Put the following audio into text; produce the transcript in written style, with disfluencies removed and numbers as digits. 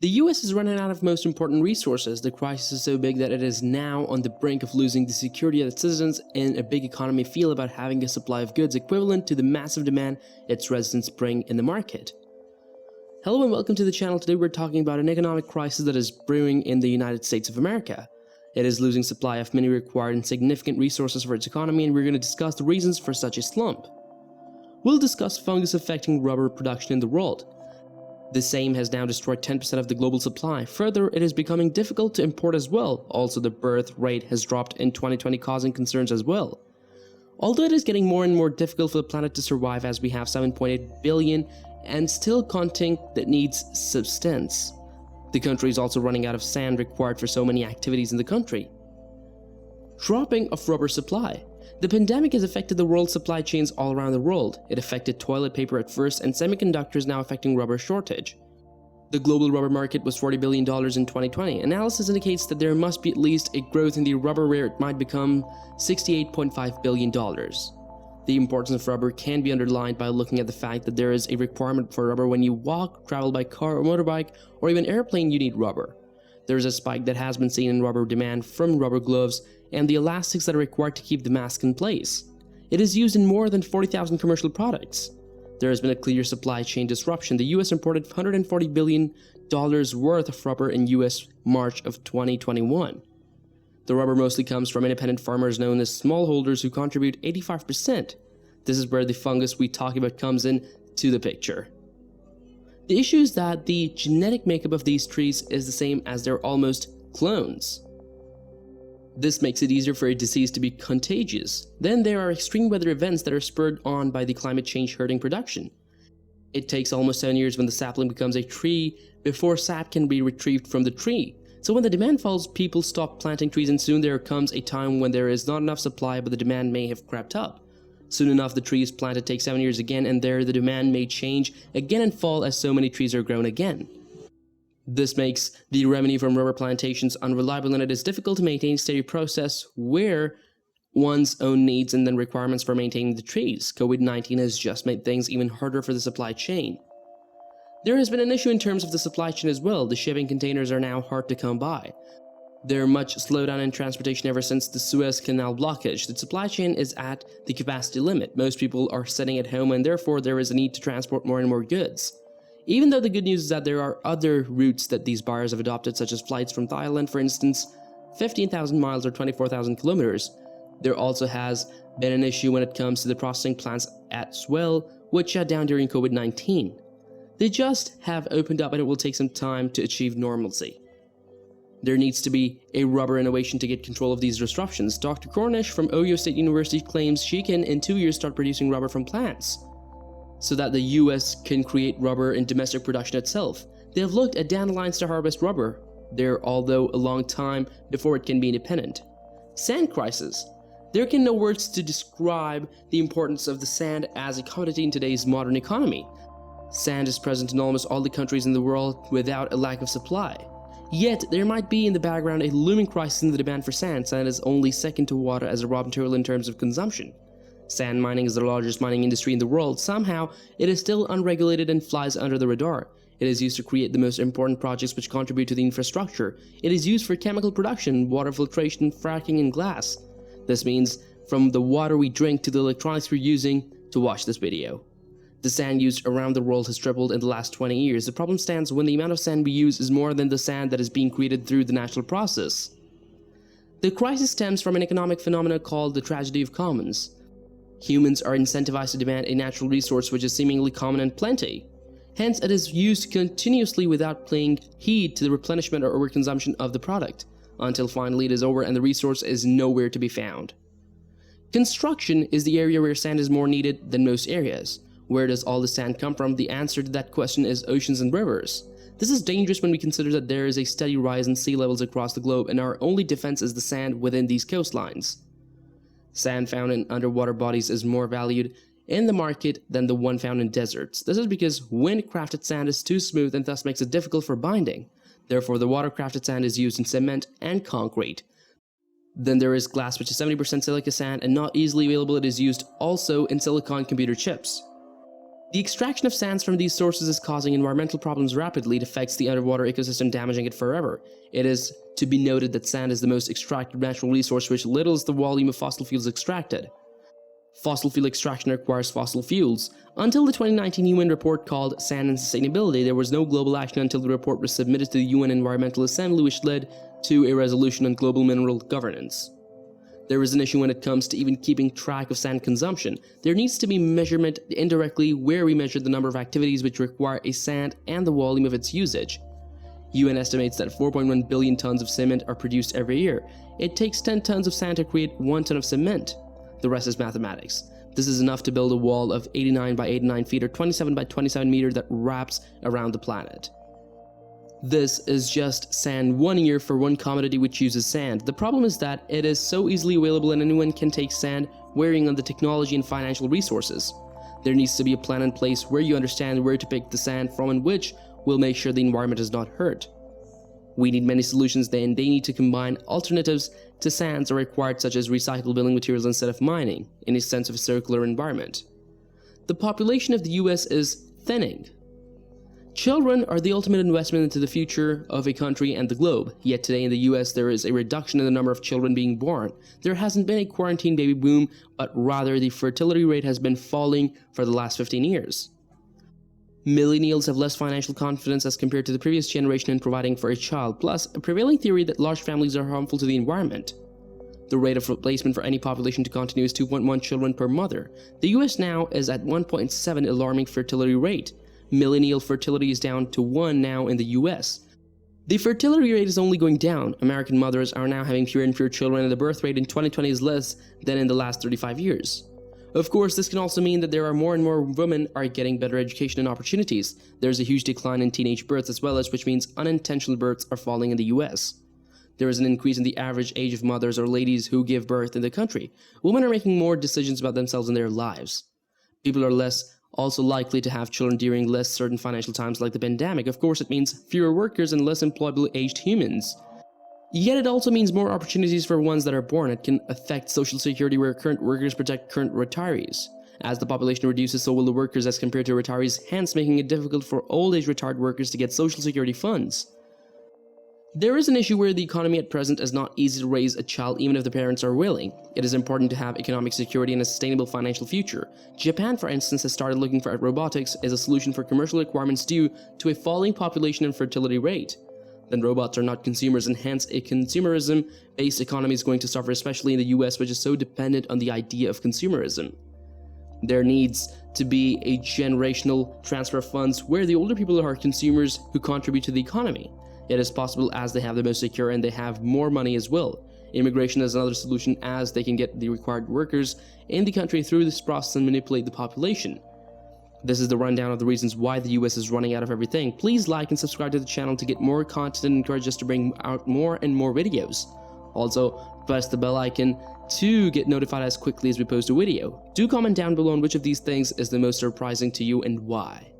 The US is running out of most important resources. The crisis is so big that it is now on the brink of losing the security that its citizens in a big economy feel about having a supply of goods equivalent to the massive demand its residents bring in the market. Hello and welcome to the channel. Today we're talking about an economic crisis that is brewing in the United States of America. It is losing supply of many required and significant resources for its economy, and we're going to discuss the reasons for such a slump. We'll discuss fungus affecting rubber production in the world. The same has now destroyed 10% of the global supply. Further, it is becoming difficult to import as well. Also, the birth rate has dropped in 2020, causing concerns as well. Although it is getting more and more difficult for the planet to survive, as we have 7.8 billion and still counting that needs substance. The country is also running out of sand required for so many activities in the country. Dropping of rubber supply. The pandemic has affected the world's supply chains all around the world. It affected toilet paper at first, and semiconductors now affecting rubber shortage. The global rubber market was $40 billion in 2020. Analysis indicates that there must be at least a growth in the rubber where it might become $68.5 billion. The importance of rubber can be underlined by looking at the fact that there is a requirement for rubber when you walk, travel by car or motorbike, or even airplane. You need rubber. There is a spike that has been seen in rubber demand from rubber gloves and the elastics that are required to keep the mask in place. It is used in more than 40,000 commercial products. There has been a clear supply chain disruption. The US imported $140 billion worth of rubber in US March of 2021. The rubber mostly comes from independent farmers known as smallholders who contribute 85%. This is where the fungus we talk about comes in to the picture. The issue is that the genetic makeup of these trees is the same as their almost clones. This makes it easier for a disease to be contagious. Then there are extreme weather events that are spurred on by the climate change hurting production. It takes almost 7 years when the sapling becomes a tree before sap can be retrieved from the tree. So when the demand falls, people stop planting trees, and soon there comes a time when there is not enough supply but the demand may have crept up. Soon enough, the trees planted take 7 years again, and there the demand may change again and fall as so many trees are grown again. This makes the revenue from rubber plantations unreliable, and it is difficult to maintain a steady process where one's own needs and then requirements for maintaining the trees. COVID-19 has just made things even harder for the supply chain. There has been an issue in terms of the supply chain as well. The shipping containers are now hard to come by. There are much slowdown in transportation ever since the Suez Canal blockage. The supply chain is at the capacity limit. Most people are sitting at home, and therefore there is a need to transport more and more goods. Even though the good news is that there are other routes that these buyers have adopted, such as flights from Thailand, for instance, 15,000 miles or 24,000 kilometers. There also has been an issue when it comes to the processing plants as well, which shut down during COVID-19. They just have opened up, and it will take some time to achieve normalcy. There needs to be a rubber innovation to get control of these disruptions. Dr. Cornish from Ohio State University claims she can in 2 years start producing rubber from plants, so that the US can create rubber in domestic production itself. They have looked at dandelions to harvest rubber there, although a long time before it can be independent. Sand crisis. There can no words to describe the importance of the sand as a commodity in today's modern economy. Sand is present in almost all the countries in the world without a lack of supply. Yet, there might be in the background a looming crisis in the demand for sand. Sand is only second to water as a raw material in terms of consumption. Sand mining is the largest mining industry in the world. Somehow, it is still unregulated and flies under the radar. It is used to create the most important projects which contribute to the infrastructure. It is used for chemical production, water filtration, fracking, and glass. This means from the water we drink to the electronics we're using to watch this video. The sand used around the world has tripled in the last 20 years. The problem stands when the amount of sand we use is more than the sand that is being created through the natural process. The crisis stems from an economic phenomenon called the tragedy of commons. Humans are incentivized to demand a natural resource which is seemingly common and plenty. Hence, it is used continuously without paying heed to the replenishment or overconsumption of the product, until finally it is over and the resource is nowhere to be found. Construction is the area where sand is more needed than most areas. Where does all the sand come from? The answer to that question is oceans and rivers. This is dangerous when we consider that there is a steady rise in sea levels across the globe, and our only defense is the sand within these coastlines. Sand found in underwater bodies is more valued in the market than the one found in deserts. This is because wind-crafted sand is too smooth and thus makes it difficult for binding. Therefore, the water-crafted sand is used in cement and concrete. Then there is glass, which is 70% silica sand and not easily available. It is used also in silicon computer chips. The extraction of sands from these sources is causing environmental problems rapidly. It affects the underwater ecosystem, damaging it forever. It is to be noted that sand is the most extracted natural resource, which littles the volume of fossil fuels extracted. Fossil fuel extraction requires fossil fuels. Until the 2019 UN report called Sand and Sustainability, there was no global action until the report was submitted to the UN Environmental Assembly, which led to a resolution on global mineral governance. There is an issue when it comes to even keeping track of sand consumption. There needs to be measurement indirectly where we measure the number of activities which require a sand and the volume of its usage. UN estimates that 4.1 billion tons of cement are produced every year. It takes 10 tons of sand to create 1 ton of cement. The rest is mathematics. This is enough to build a wall of 89 by 89 feet or 27 by 27 meters that wraps around the planet. This is just sand 1 year for one commodity which uses sand. The problem is that it is so easily available and anyone can take sand, varying on the technology and financial resources. There needs to be a plan in place where you understand where to pick the sand from and which will make sure the environment is not hurt. We need many solutions and they need to combine alternatives to sands are required, such as recycled building materials instead of mining, in a sense of a circular environment. The population of the US is thinning. Children are the ultimate investment into the future of a country and the globe, yet today in the US there is a reduction in the number of children being born. There hasn't been a quarantine baby boom, but rather the fertility rate has been falling for the last 15 years. Millennials have less financial confidence as compared to the previous generation in providing for a child, plus a prevailing theory that large families are harmful to the environment. The rate of replacement for any population to continue is 2.1 children per mother. The US now is at 1.7, alarming fertility rate. Millennial fertility is down to 1 now in the US. The fertility rate is only going down. American mothers are now having fewer and fewer children, and the birth rate in 2020 is less than in the last 35 years. Of course, this can also mean that there are more and more women are getting better education and opportunities. There's a huge decline in teenage births as well, which means unintentional births are falling in the US. There is an increase in the average age of mothers or ladies who give birth in the country. Women are making more decisions about themselves and their lives. People are less also likely to have children during less certain financial times like the pandemic. Of course, it means fewer workers and less employable aged humans. Yet it also means more opportunities for ones that are born. It can affect social security where current workers protect current retirees. As the population reduces, so will the workers as compared to retirees, hence making it difficult for old age retired workers to get social security funds. There is an issue where the economy at present is not easy to raise a child even if the parents are willing. It is important to have economic security and a sustainable financial future. Japan, for instance, has started looking for robotics as a solution for commercial requirements due to a falling population and fertility rate. Then robots are not consumers, and hence a consumerism-based economy is going to suffer, especially in the US, which is so dependent on the idea of consumerism. There needs to be a generational transfer of funds where the older people are consumers who contribute to the economy. It is possible as they have the most secure and they have more money as well. Immigration is another solution as they can get the required workers in the country through this process and manipulate the population. This is the rundown of the reasons why the US is running out of everything. Please like and subscribe to the channel to get more content and encourage us to bring out more and more videos. Also, press the bell icon to get notified as quickly as we post a video. Do comment down below on which of these things is the most surprising to you and why.